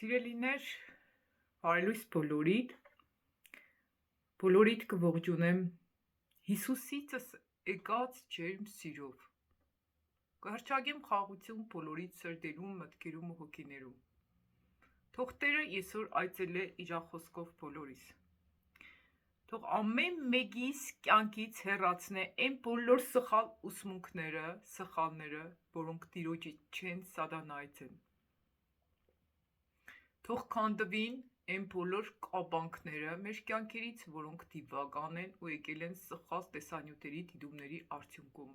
Սիրելիներ, բարելույս բոլորիդ կողջունեմ Հիսուսիցս եկած ջերմ սիրով, կհրճագեմ խաղաղություն բոլորիդ սրտերում, մտքերում ու հոգիներում, թող Տերը այսօր այցելե իր խոսքով բոլորիս, թող ամեն մեկիս կյանքից հեռացնե այն բոլոր սխալ ուսմունքները, սխալները, որոնք Տիրոջը չեն, սատանայից են, թող քանդվին այն բոլոր կապանքները մեր կյանքերից, որոնք դիվական են ու եկել են սխալ տեսանյութերի դիտումների արդյունքում,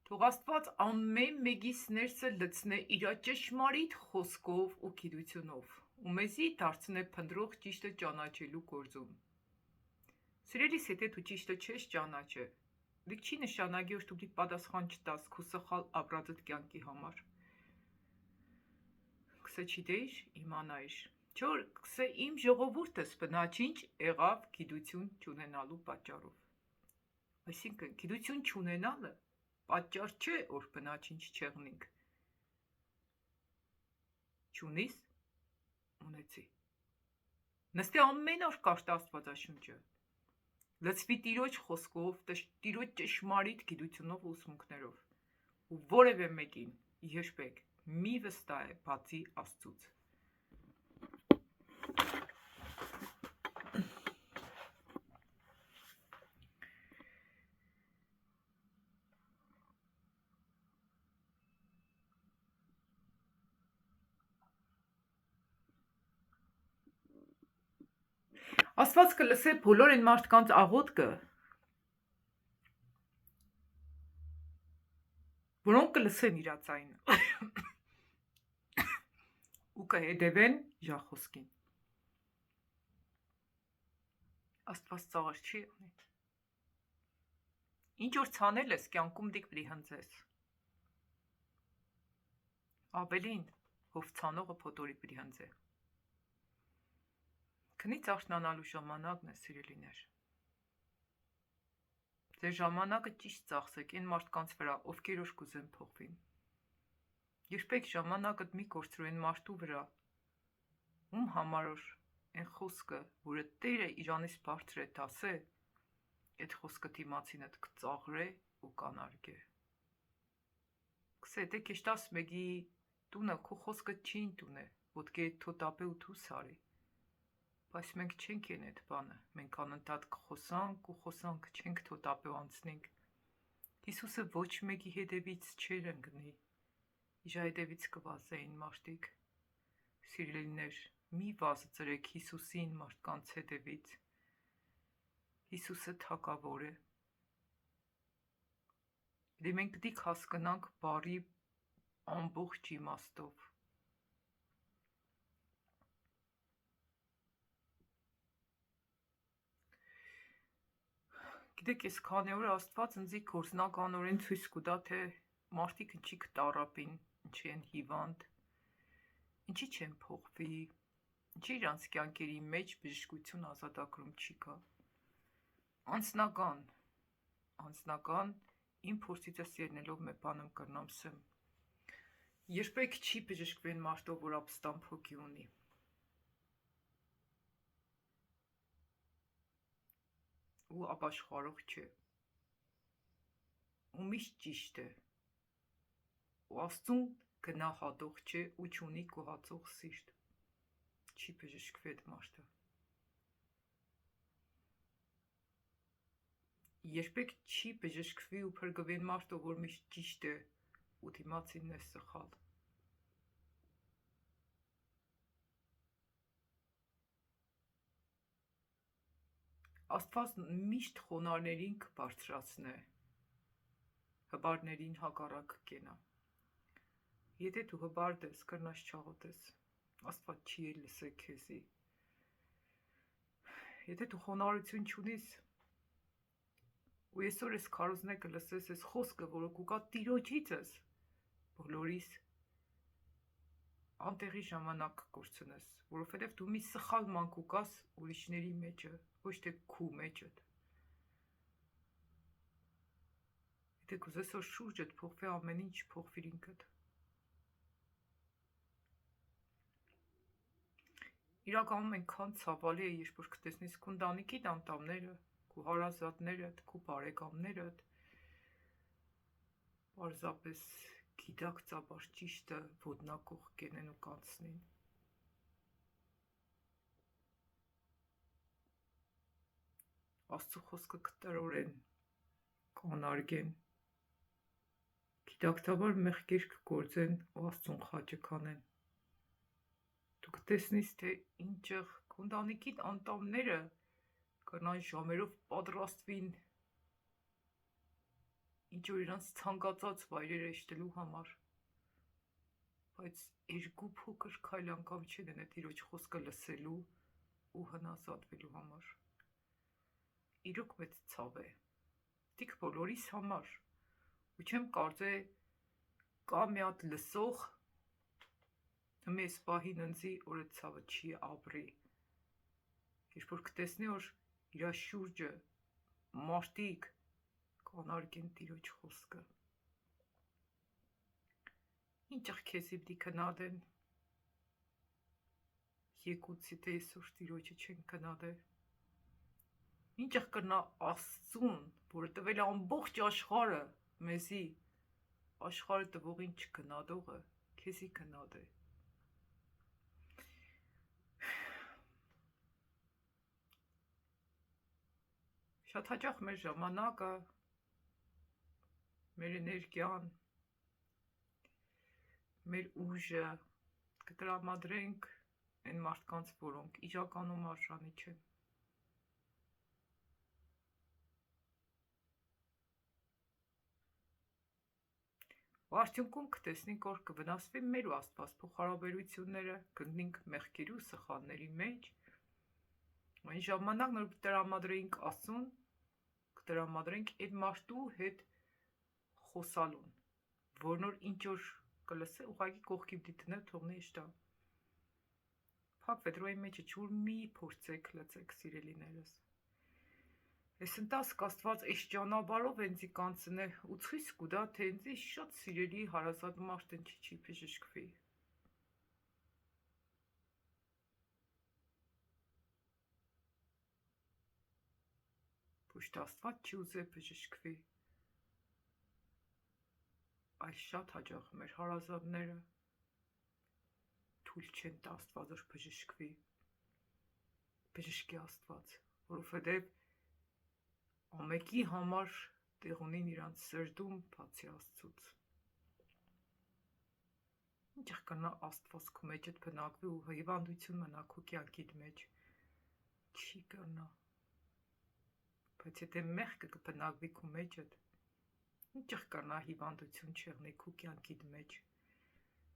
թող Աստված ամեն մեկիս ներսը լցնե իր ճշմարիտ խոսքով ու գիտությունով ու մեզի դարձնե փնտրող ճիշտը ճանաչելու գործում, սիրելիս, եթե դու ճիշտը չես ճանաչել, դե չի նշանակի, որ դու պատասխան չտաս քո սխալ ապրածդ կյանքի համար, կսե չիտեիր, իմանայիր, չէ որ կսե իմ ժողովուրդս բնաչինչ եղավ գիտություն չունենալու պատճառով, այսինքն գիտություն չունենալը պատճառ չէ, որ բնաչինչ չեղնենք, չունիս, ունեցի, նստի ամեն օր կարդա Աստվածաշունչը, լցվի Տիրոջ խոսքով, Տիրոջ ճշմարիտ գիտությունով ու ուսմունքներով ու որևէ մեկին երբեք մի վստահ է բացի Աստծուց, Աստված կլսե բոլոր այն մարդկանց աղոթքը, որոնք կլսեն իր ձայնը ու կհետևեն իր խոսքին, Աստված ծաղր չի անի, ինչ որ ցանել ես կյանքում դիք պրի հնձես, ավելին հով ցանողը փոտորի պրի հնձե, քնից արթնանալու ժամանակն է, սիրելիներ, ձեր ժամանակը ճիշտ ծախսեք այն մարդկանց վրա, ովքեր որ կուզեն փոխվին, երբեք ժամանակդ մի կորցրու այն մարդու վրա, ում համար որ այն խոսքը, որը Տերը իրանից բարձր է դասե, այդ խոսքը դիմացինդ կծաղրե ու կանարգե, կսե դե քեշտաս մեկի տունը քո խոսքը չի ընդունե, ոտքե թոտապե ու թուս արի, բայց մենք չենք են այդ բանը, մենք անընդհատ կխոսանք ու խոսանք, չենք թոտապե անցնենք, Հիսուսը ոչ մեկի հետևից չեր ընկնի, իր հետևից կվազեին մարդիկ, սիրելիներ, մի վազծրեք Հիսուսին մարդկանց հետևից, Հիսուսը թագավոր է, դե մենք պիտի հասկանանք բարի ամբողջ իմաստով, գիտեք, ես քանի օր Աստված ինձի գործնականորեն ցույց կտա, թե մարդիկ ինչի կտառապին, ինչի են հիվանդ, ինչի չեն փոխվի, ինչի իրանց կյանքերի մեջ բժշկություն ազատագրում չի գա, անձնական իմ փորձիցս ելնելով մի բան կրնամ սեմ, երբեք չի բժշկվեն մարդով, որ ապստամբ հոգի ունի, ու ապաշխարող չէ, ու միշտ ճիշտ է, ու Աստծուն գնահատող չէ ու չունի գոհացող սիրտ, չի բժշկվի այդ մարդը, երբեք չի բժշկվի ու փրկվի մարդը, որ միշտ ճիշտ է ու դիմացինն է սխալ, Աստված միշտ խոնարհներին կբարձրացնե, հպարտներին հակառակ կենա, եթե դու հպարտ ես, կրնաս չաղոթես, Աստված չի էլ լսե քեզի, եթե դու խոնարհություն չունիս, ու այսօր ես քարոզնեկը լսես ես խոսքը, որը կուկա Տիրոջիցս, բոլորիս անտեղի ժամանակ կորցնես, որովհետև դու մի սխալ մանկ ուկաս ուրիշների մեջը, ոչ թե քու մեջդ, եթե կուզես որ շուրջդ փոխվի ամեն ինչ փոխվիր ինքդ, իրականում այնքան ցավալի է, երբ որ կտեսնես քո ընտանիքի անդամները, քո հարազատներդ, քո բարեկամներդ պարզապես գիտակցաբար ճիշտը ոդնակող կենեն ու կանցնին։ Աստծո խոսքը կտրորեն, կանարգեն, գիտակցաբար մեղքեր կգործեն ու Աստծուն խաչը քանեն։ Դու կտեսնես, թե ինչեղ քո ընտանիքի անդամները կրնան ժամերով պատրաստվին ինչ-որ իրանց ցանկացած վայրերը շտելու համար, բայց երկու փոքր քայլ անգամ չեն ընդ Տիրոջ խոսքը լսելու ու հնազատվելու համար։ Իրոք մեծ ցավ է, դիք բոլորիս համար, ու չեմ կարծե կա մի հատ լսող, մեզ պահին ընձի, որ այդ ցավը չի ապրի, երբ որ կտեսնի, որ իրա շուրջը մարդիկ կանարգեն Տիրոջ խոսքը։ Ինչեղ քեզի պիտի քննադեն, եկուցի թե այսօր Տիրոջը չեն քննադե, ինչեղ կրնա Աստծուն, որը տվել է ամբողջ աշխարհը մեզի, աշխարհը տվողին չքննադողը քեզի քննադե։ Շատ հաճախ մեր ժամանակը, մեր էներգիան, մեր ուժը կտրամադրենք այն մարդկանց, որոնք իրականում արժանի չեն։ Ու արդյունքում կտեսնենք, որ կվնասվի մեր ու Աստված փոխհարաբերությունները, կընկնենք մեղքերի ու սխալների մեջ, այն ժամանակ նոր կտրամադրենք Աստծուն, կտրամադրենք այդ մարդու հետ խոսալուն, որ նոր ինչ-որ կլսե, ուղղակի կողքի պիտի դնե, թողնի իշտա։ Փակ վետրոյի մեջը ջուր մի փորձեք լծեք, սիրելիներս։ Այս ընտասկ Աստված այս ճանապարհով ինձի կանցնե ու ցույց կտա, թե ինձի շատ սիրելի հարազատ մարդ ինչի չի բժշկվի։ Ոչ թե Աստված չի ուզե բժշկվի, այլ շատ հաճախ մեր հարազատները թույլ չեն տա Աստված որ բժշկվի, բժշկի Աստված, որովհետև ամեկի համար տեղ ունին իրանց սրտում բացի Աստծուց։ Ինչեղ կնա Աստված քո մեջդ բնակվի ու հիվանդություն մնա քո կյանքիդ մեջ, չի կնա։ Բայց եթե մեղքը կբնակվի քո մեջդ, ինչեղ կնա հիվանդություն չեղնի քո կյանքիդ մեջ,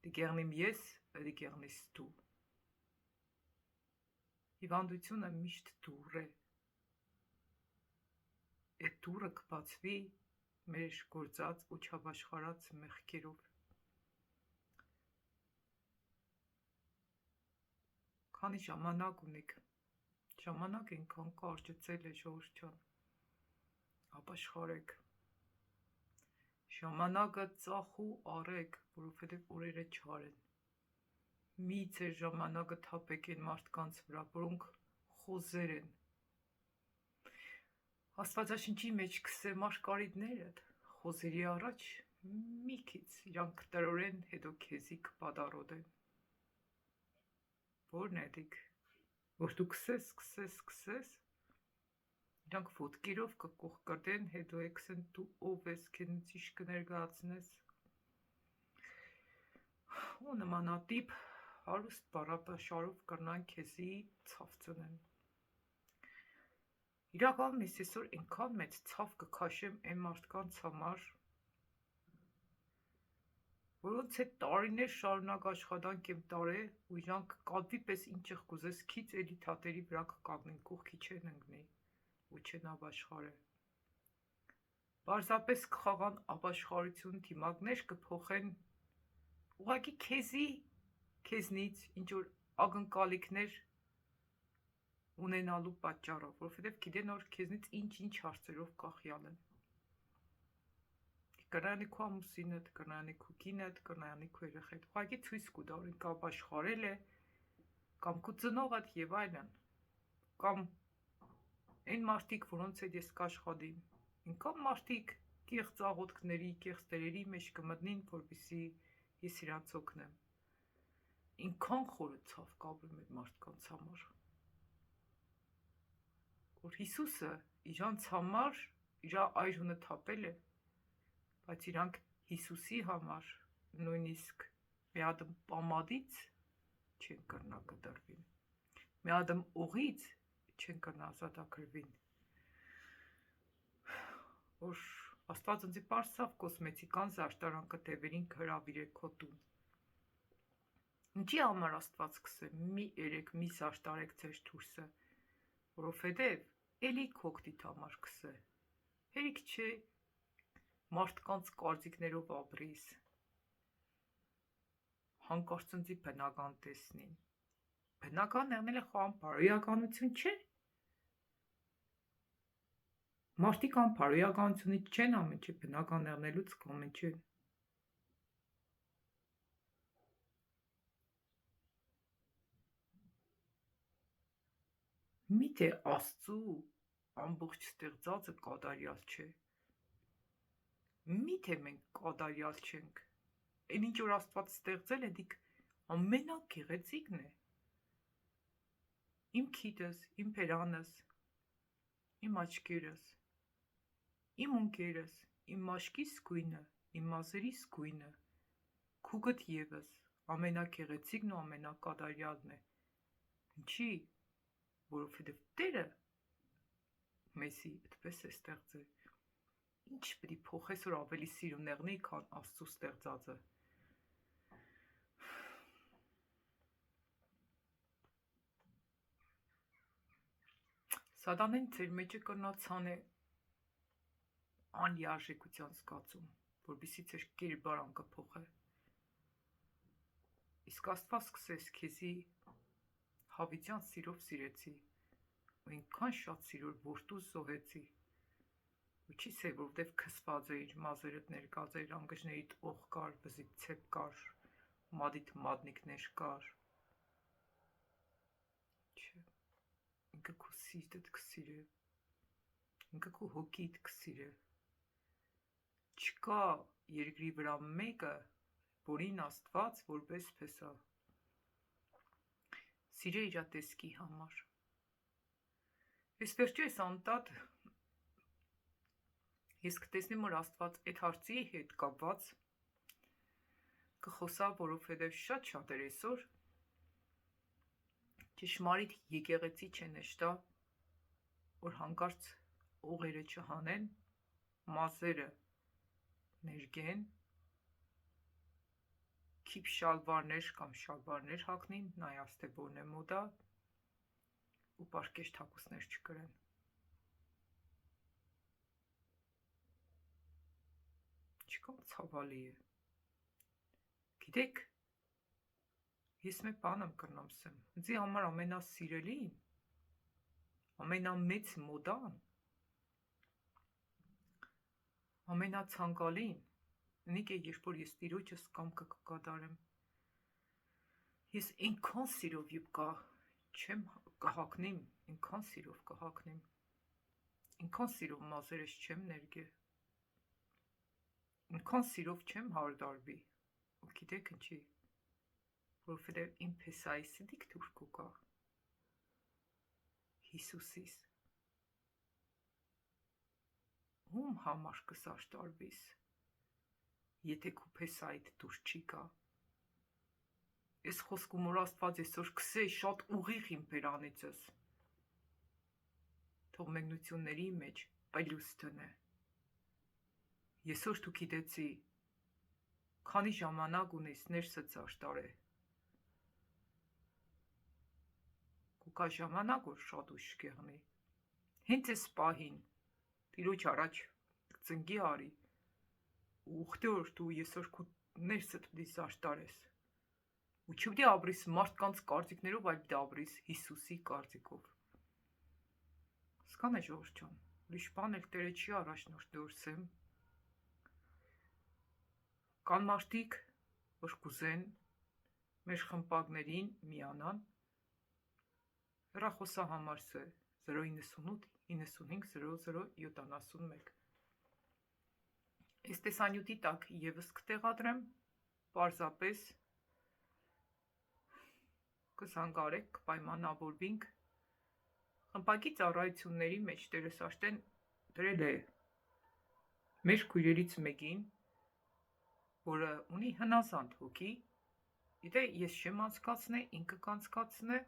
դիգեղնիմ ես, դիգեղնիս դու։ Հիվանդությունը միշտ դուռ է։ Այդ դուռը կբացվի մեր գործած ու չապաշխարած մեղքերով։ Քանի ժամանակ ունիք, ժամանակ այնքան կարճացել է ժողովուրդ ջան, ապաշխարեք։ Ժամանակը ծախու արեք, որովհետև օրերը չար են։ Մի ձեր ժամանակը թափեք այն մարդկանց վրա, որոնք խոզեր են։ Աստվածաշնչի մեջ քսեմ աշկարիդներդ խոզերի առաջ մի քիչ իրանք կտրորեն, հետո քեզի կպադարոդեն։ Որն է դիք, որ դու քսես, իրանք ոտքերով կկող կրդեն, հետո եկսեն դու ով ես, քեզնից ինչ կներկայացնես։ Ու նմանատիպ հարուստ բառապաշարով կրնան քեզի ցավ ծնեն։ Իրականում ես այսօր այնքան մեծ ցավ կքաշեմ այն մարդկանց համար, որոնց հետ տարիներ շարունակ աշխատանք եմ տարել ու իրանք կատվի պես ինչեղ կուզես քիչ էլի թաթերի վրա կկանգնեն, կողքի չեն ընկնի ու չեն ապաշխարե։ Պարզապես կխաղան ապաշխարություն, թիմակներ կփոխեն ուղղակի քեզնից ինչ որ ակնկալիքներ ունենալու պատճառով, որովհետև գիտեն որ քեզնից ինչ-ինչ հարցերով կախյալ են։ Կնայանի քո ամուսինդ, կնայանի քո կինդ, կնայանի քո երեխեդ, ուղղակի ցույց կտա, որ ինքը ապաշխարել է, կամ քո ծնողդ եւ այլն, կամ այն մարդիկ, որոնց հետ ես կաշխատեմ, ինքան մարդիկ կեղծ աղոթքների, կեղծ դերերի մեջ կմտնին, որպեսզի ես իրանց օգնեմ։ Ինքան խորը ցավ կապրեմ այդ մարդկանց համար, որ Հիսուսը իրանց համար իր այրունը թափել է, բայց իրանք Հիսուսի համար նույնիսկ մի հատ պամադից չեն կրնա կտրվին, մի հատ օղից չեն կրնա ազատագրվին, որ Աստված ինձ պարսավ կոսմետիկան զաշտարանքը տևերին հրավիրել քո տուն։ Ինչի համար Աստված սկսե մի երեք մի զաշտարեք ձեր դուրսը, որովհետև էլի քոքտիտ համար սկսե։ Հերիք չէ մարդկանց կարծիքներով ապրիս, հանկարծնձի բնական տեսնին։ Բնական եղնելը խոհան բարոյականություն չէ։ Մարդիկ անբարոյականությունից չեն ամեն չէ, բնական եղնելուց ամեն չէ։ Միթե Աստծու ամբողջ ստեղծածը կատարյալ չէ։ Միթե մենք կատարյալ չենք։ Այն ինչ որ Աստված ստեղծել է, դիք ամենագեղեցիկն է։ Իմ քիթս, իմ բերանս, իմ աչքերս, իմ ունկերս, իմ մաշկիս գույնը, իմ մազերիս գույնը, քուգդ ևս ամենագեղեցիկն ու ամենակատարյալն է։ Ինչի՞, որովհետև Տերը մեզի այդպես է ստեղծել։ Ինչ պետք է փոխես, որ ավելի սիրուն եղնի, քան Աստծու ստեղծածը։ Սատանեն ձեր մեջը կրնացան է անլիարժեքության զգացում, որպեսզի ձեր կերպարանքը փոխե։ Իսկ Աստված սկսես քեզի հավիտյան սիրով սիրեցի, ու այնքան շատ սիրով որդու զոհեցի, ու չի սեր, որովհետև քսված էիր, մազերդ ներկած էիր, անգջներիդ օղ կար, վզիդ ցեպ կար, մադիդ մատնիկներ կար։ Չէ, ինքը քո սիրտդ կսիրե, ինքը քո հոգիդ կսիրե։ Չկա երկրի վրա մեկը, որին Աստված որպես փեսա սիրե իր տեսքի համար։ Ես վերջի այս անտատ ես կտեսնեմ, որ Աստված այդ հարցի հետ կապված կխոսա, որովհետև շատ էր այսօր ճշմարիտ եկեղեցի չեն նշտա, որ հանկարծ օղերը չհանեն, մազերը ներգեն, քիփ շալվարներ կամ շալվարներ հագնին, նայաստե որն է մոդա, ու պարկեշ թակուսներ չկրեն։ Չկա ցավալի է։ Գիտեք, ես մեկ բան եմ կրնամ սեմ, ինձի համար ամենասիրելին, ամենամեծ մոդան, ամենացանկալին, նիկ է, երբ որ ես տիրոջս կամքը կկատարեմ, ես այնքան սիրով և չեմ կհակնիմ, այնքան սիրով կհակնիմ, այնքան սիրով մազերս չեմ ներգե, այնքան սիրով չեմ հարդարվի, ու գիտեք ինչի, որովհետև իմ փեսայիս դիք թուրքու կա, Հիսուսիս, ում համար կսաշտարվիս, եթե քու փեսայիդ դուր չի կա։ Ես խոսքում որ Աստված այսօր կսե շատ ուղիղ իմ բերանիցս, թող մեկնությունների մեջ պելուս տնե։ Եսօր դու գիտեցի, քանի ժամանակ ունես ներսդ զաշտարե։ Կա ժամանակ, որ շատ ուշ կեղնի, հենց այս պահին, տիրոջ առաջ ծնգի արի, ու ուխտի որ դու եսօր քո ներսդ պիտի զաշտարես, ու չպիտի ապրիս մարդկանց կարծիքներով, այլ պիտի ապրիս Հիսուսի կարծիքով։ Հասկան է ժողովուրդ ջան, ուրիշ բան էլ Տերը չի առաջնորդեմ։ Կան մարդիկ, որ կուզեն մեր խմպակներին միանան, Հեռախոսահամարս է 098 95 00 71։ Այս տեսանյութի տակ եւս կտեղադրեմ, պարզապես կզանգարեք, կպայմանավորվենք։ Խմբակի ծառայությունների մեջ Տերես Աշտեն դրել է մեր քույրերից մեկին, որը ունի հնազանդ հոգի, գիտե ես չեմ անցկացնե, ինքը կանցկացնե,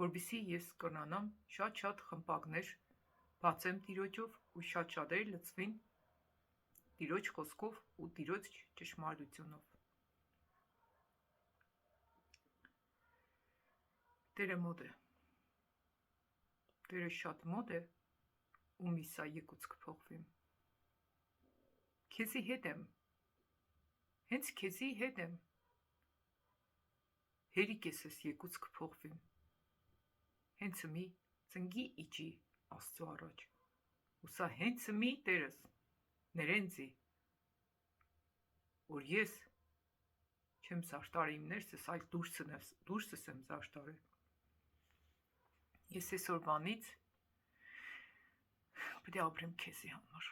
որպեսզի ես կրնանամ շատ խմբակներ բացեմ Տիրոջով ու շատերը լցվին Տիրոջ խոսքով ու Տիրոջ ճշմարտությունով։ Տերը մոտ է, Տերը շատ մոտ է, ու միսա եկուց կփոխվիմ։ Քեզի հետ եմ, հենց քեզի հետ եմ, հերիք ես եկուց կփոխվիմ, հենց մի ծնգի իջի Աստծո առաջ, ու սա հենց մի Տերս, ներենձի, որ ես չեմ զաշտարը իմ ներսս, այլ դուրսս եմ զաշտարը։ Ես այսօրվանից պետք է ապրեմ քեզի համար։